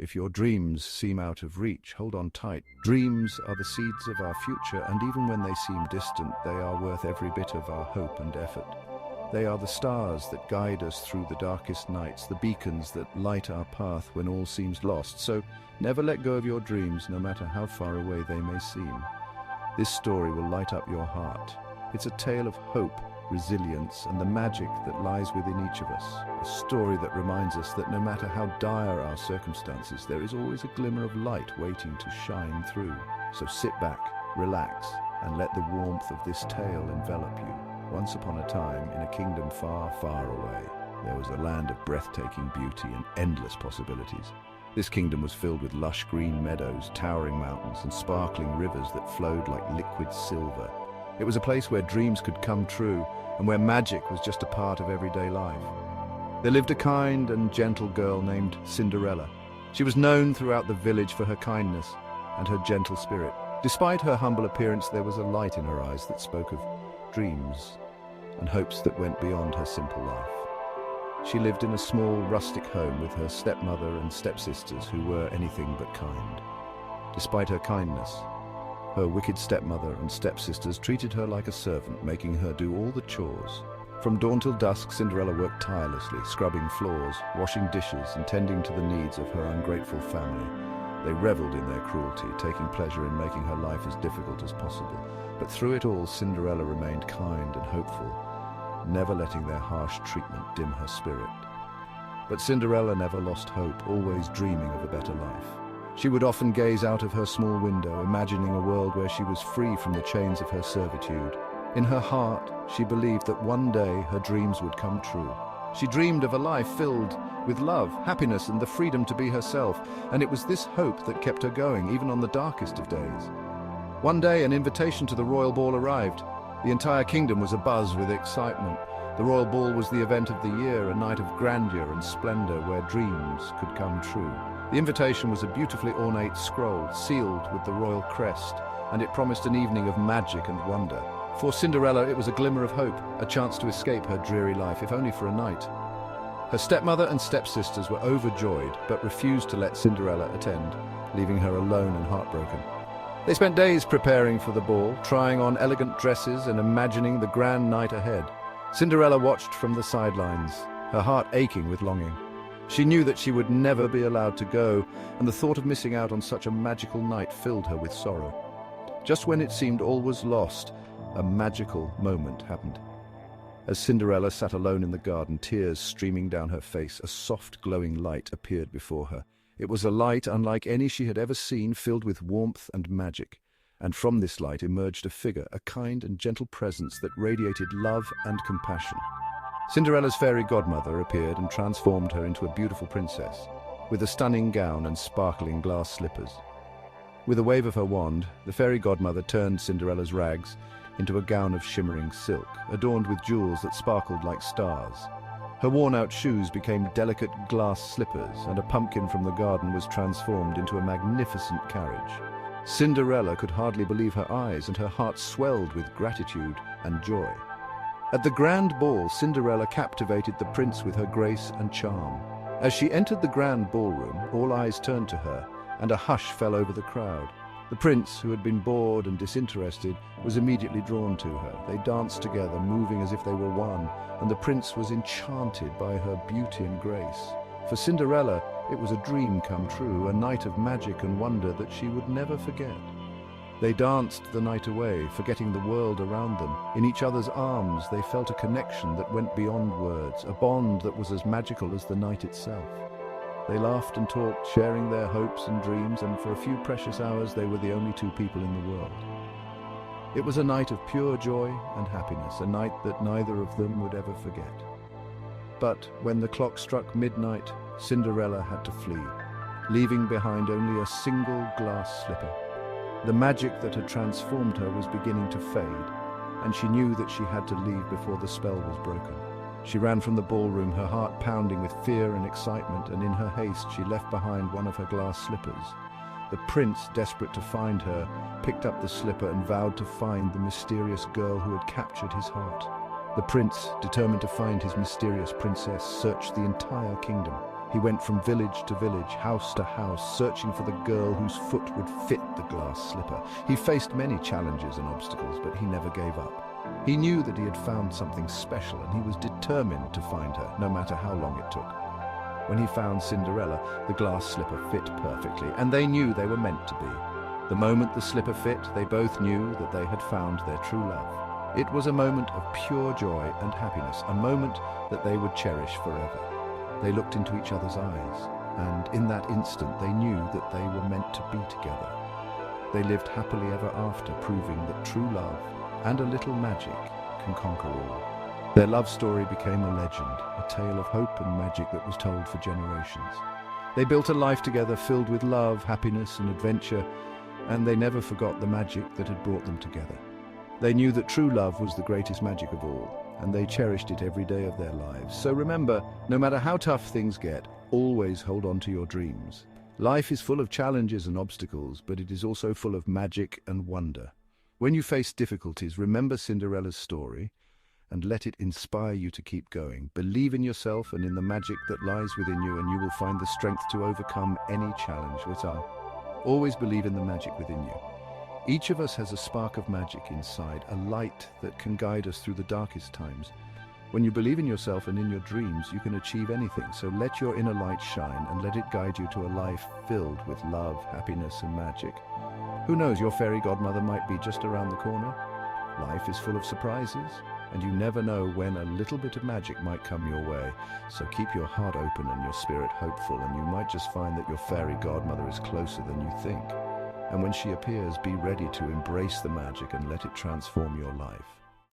If your dreams seem out of reach, hold on tight. Dreams are the seeds of our future, and even when they seem distant, they are worth every bit of our hope and effort. They are the stars that guide us through the darkest nights, the beacons that light our path when all seems lost. So never let go of your dreams, no matter how far away they may seem. This story will light up your heart. It's a tale of hope, resilience, and the magic that lies within each of us. A story that reminds us that no matter how dire our circumstances, there is always a glimmer of light waiting to shine through. So sit back, relax, and let the warmth of this tale envelop you. Once upon a time, in a kingdom far, far away, there was a land of breathtaking beauty and endless possibilities. This kingdom was filled with lush green meadows, towering mountains, and sparkling rivers that flowed like liquid silver. It was a place where dreams could come true and where magic was just a part of everyday life. There lived a kind and gentle girl named Cinderella. She was known throughout the village for her kindness and her gentle spirit. Despite her humble appearance, there was a light in her eyes that spoke of dreams and hopes that went beyond her simple life. She lived in a small, rustic home with her stepmother and stepsisters who were anything but kind. Despite her kindness, her wicked stepmother and stepsisters treated her like a servant, making her do all the chores. From dawn till dusk, Cinderella worked tirelessly, scrubbing floors, washing dishes, and tending to the needs of her ungrateful family. They reveled in their cruelty, taking pleasure in making her life as difficult as possible. But through it all, Cinderella remained kind and hopeful, never letting their harsh treatment dim her spirit. But Cinderella never lost hope, always dreaming of a better life. She would often gaze out of her small window, imagining a world where she was free from the chains of her servitude. In her heart, she believed that one day her dreams would come true. She dreamed of a life filled with love, happiness, and the freedom to be herself, and it was this hope that kept her going, even on the darkest of days. One day, an invitation to the royal ball arrived. The entire kingdom was abuzz with excitement. The royal ball was the event of the year, a night of grandeur and splendor where dreams could come true. The invitation was a beautifully ornate scroll, sealed with the royal crest, and it promised an evening of magic and wonder. For Cinderella, it was a glimmer of hope, a chance to escape her dreary life, if only for a night. Her stepmother and stepsisters were overjoyed, but refused to let Cinderella attend, leaving her alone and heartbroken. They spent days preparing for the ball, trying on elegant dresses and imagining the grand night ahead. Cinderella watched from the sidelines, her heart aching with longing. She knew that she would never be allowed to go, and the thought of missing out on such a magical night filled her with sorrow. Just when it seemed all was lost, a magical moment happened. As Cinderella sat alone in the garden, tears streaming down her face, a soft, glowing light appeared before her. It was a light unlike any she had ever seen, filled with warmth and magic. And from this light emerged a figure, a kind and gentle presence that radiated love and compassion. Cinderella's fairy godmother appeared and transformed her into a beautiful princess, with a stunning gown and sparkling glass slippers. With a wave of her wand, the fairy godmother turned Cinderella's rags into a gown of shimmering silk, adorned with jewels that sparkled like stars. Her worn-out shoes became delicate glass slippers, and a pumpkin from the garden was transformed into a magnificent carriage. Cinderella could hardly believe her eyes, and her heart swelled with gratitude and joy. At the grand ball, Cinderella captivated the prince with her grace and charm. As she entered the grand ballroom, all eyes turned to her, and a hush fell over the crowd. The prince, who had been bored and disinterested, was immediately drawn to her. They danced together, moving as if they were one, and the prince was enchanted by her beauty and grace. For Cinderella, it was a dream come true, a night of magic and wonder that she would never forget. They danced the night away, forgetting the world around them. In each other's arms, they felt a connection that went beyond words, a bond that was as magical as the night itself. They laughed and talked, sharing their hopes and dreams, and for a few precious hours they were the only two people in the world. It was a night of pure joy and happiness, a night that neither of them would ever forget. But when the clock struck midnight, Cinderella had to flee, leaving behind only a single glass slipper. The magic that had transformed her was beginning to fade, and she knew that she had to leave before the spell was broken. She ran from the ballroom, her heart pounding with fear and excitement, and in her haste she left behind one of her glass slippers. The prince, desperate to find her, picked up the slipper and vowed to find the mysterious girl who had captured his heart. The prince, determined to find his mysterious princess, searched the entire kingdom. He went from village to village, house to house, searching for the girl whose foot would fit the glass slipper. He faced many challenges and obstacles, but he never gave up. He knew that he had found something special, and he was determined to find her, no matter how long it took. When he found Cinderella, the glass slipper fit perfectly, and they knew they were meant to be. The moment the slipper fit, they both knew that they had found their true love. It was a moment of pure joy and happiness, a moment that they would cherish forever. They looked into each other's eyes, and in that instant they knew that they were meant to be together. They lived happily ever after, proving that true love and a little magic can conquer all. Their love story became a legend, a tale of hope and magic that was told for generations. They built a life together filled with love, happiness, and adventure, and they never forgot the magic that had brought them together. They knew that true love was the greatest magic of all, and they cherished it every day of their lives. So remember, no matter how tough things get, always hold on to your dreams. Life is full of challenges and obstacles, but it is also full of magic and wonder. When you face difficulties, remember Cinderella's story and let it inspire you to keep going. Believe in yourself and in the magic that lies within you, and you will find the strength to overcome any challenge. Always believe in the magic within you. Each of us has a spark of magic inside, a light that can guide us through the darkest times. When you believe in yourself and in your dreams, you can achieve anything. So let your inner light shine and let it guide you to a life filled with love, happiness, and magic. Who knows, your fairy godmother might be just around the corner. Life is full of surprises, and you never know when a little bit of magic might come your way. So keep your heart open and your spirit hopeful, and you might just find that your fairy godmother is closer than you think. And when she appears, be ready to embrace the magic and let it transform your life.